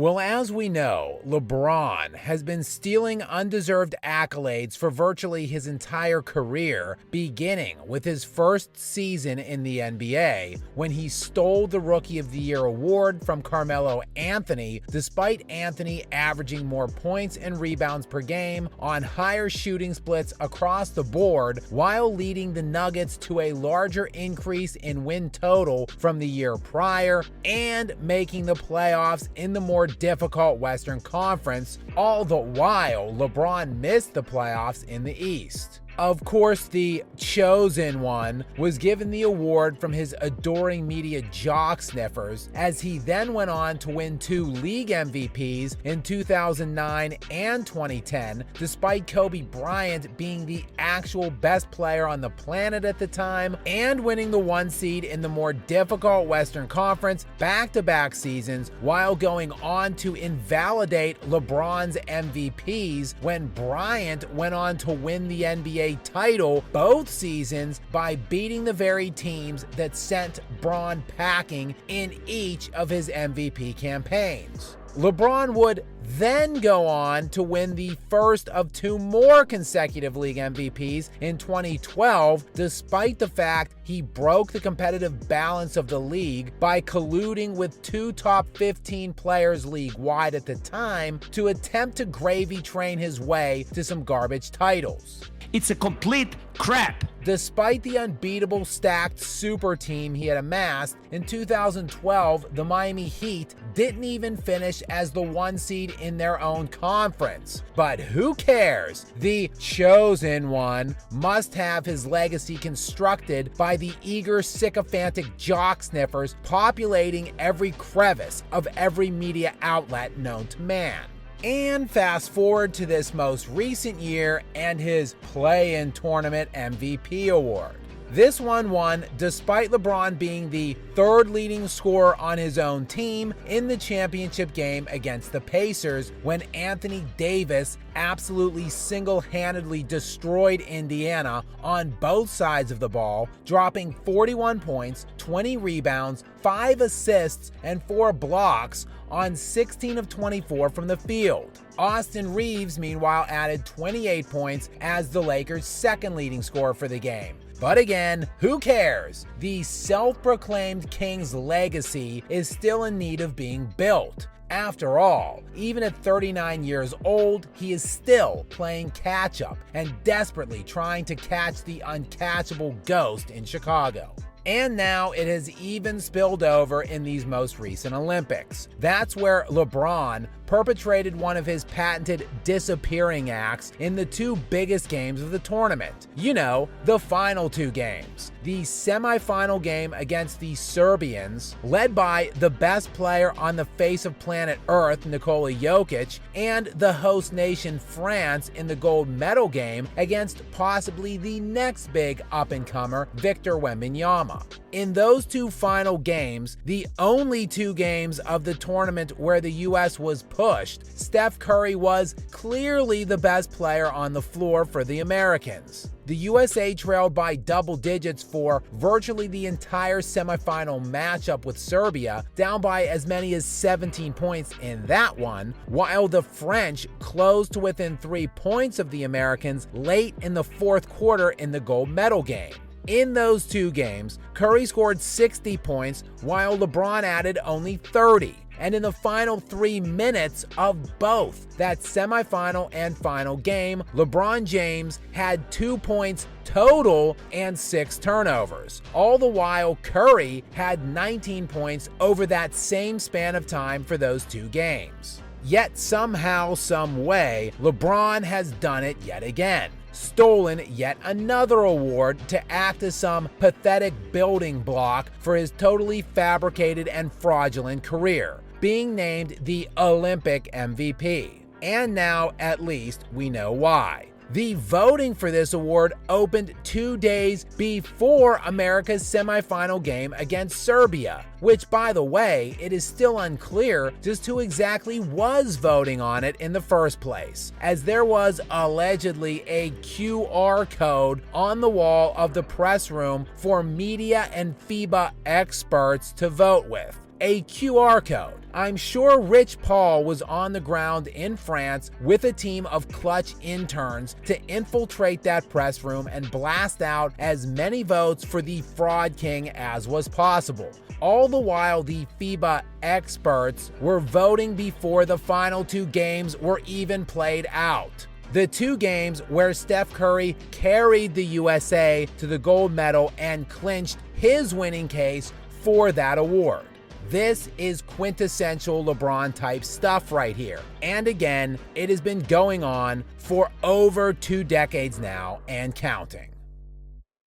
Well, as we know, LeBron has been stealing undeserved accolades for virtually his entire career, beginning with his first season in the NBA, when he stole the Rookie of the Year award from Carmelo Anthony, despite Anthony averaging more points and rebounds per game on higher shooting splits across the board, while leading the Nuggets to a larger increase in win total from the year prior, and making the playoffs in the more difficult Western Conference, all the while LeBron missed the playoffs in the East. Of course, the chosen one was given the award from his adoring media jock sniffers, as he then went on to win 2 league MVPs in 2009 and 2010, despite Kobe Bryant being the actual best player on the planet at the time and winning the 1 seed in the more difficult Western Conference back-to-back seasons, while going on to invalidate LeBron's MVPs when Bryant went on to win the NBA title both seasons by beating the very teams that sent Bron packing in each of his MVP campaigns. LeBron would then go on to win the first of 2 more consecutive league MVPs in 2012, despite the fact he broke the competitive balance of the league by colluding with 2 top 15 players league-wide at the time to attempt to gravy train his way to some garbage titles. It's a complete crap. Despite the unbeatable stacked super team he had amassed, in 2012, the Miami Heat didn't even finish as the 1 seed in their own conference. But who cares? The chosen one must have his legacy constructed by the eager, sycophantic jock sniffers populating every crevice of every media outlet known to man. And fast forward to this most recent year and his play-in tournament MVP award. This one won despite LeBron being the 3rd leading scorer on his own team in the championship game against the Pacers, when Anthony Davis absolutely single-handedly destroyed Indiana on both sides of the ball, dropping 41 points, 20 rebounds, 5 assists, and 4 blocks on 16 of 24 from the field. Austin Reeves, meanwhile, added 28 points as the Lakers' 2nd leading scorer for the game. But again, who cares? The self-proclaimed King's legacy is still in need of being built. After all, even at 39 years old, he is still playing catch-up and desperately trying to catch the uncatchable ghost in Chicago. And now it has even spilled over in these most recent Olympics. That's where LeBron perpetrated one of his patented disappearing acts in the 2 biggest games of the tournament. You know, the final 2 games. The semifinal game against the Serbians, led by the best player on the face of planet Earth, Nikola Jokic, and the host nation France in the gold medal game against possibly the next big up-and-comer, Victor Wembanyama. In those 2 final games, the only 2 games of the tournament where the US was pushed, Steph Curry was clearly the best player on the floor for the Americans. The USA trailed by double digits for virtually the entire semifinal matchup with Serbia, down by as many as 17 points in that one, while the French closed to within 3 points of the Americans late in the 4th quarter in the gold medal game. In those 2 games, Curry scored 60 points while LeBron added only 30. And in the final 3 minutes of both that semifinal and final game, LeBron James had 2 points total and 6 turnovers. All the while, Curry had 19 points over that same span of time for those 2 games. Yet somehow, some way, LeBron has done it yet again. Stolen yet another award to act as some pathetic building block for his totally fabricated and fraudulent career, being named the Olympic MVP. And now, at least, we know why. The voting for this award opened 2 days before America's semifinal game against Serbia, which, by the way, it is still unclear just who exactly was voting on it in the first place, as there was allegedly a QR code on the wall of the press room for media and FIBA experts to vote with. A QR code. I'm sure Rich Paul was on the ground in France with a team of clutch interns to infiltrate that press room and blast out as many votes for the fraud king as was possible. All the while, the FIBA experts were voting before the final two games were even played out. The two games where Steph Curry carried the USA to the gold medal and clinched his winning case for that award. This is quintessential LeBron type stuff right here. And again, it has been going on for over 2 decades now and counting.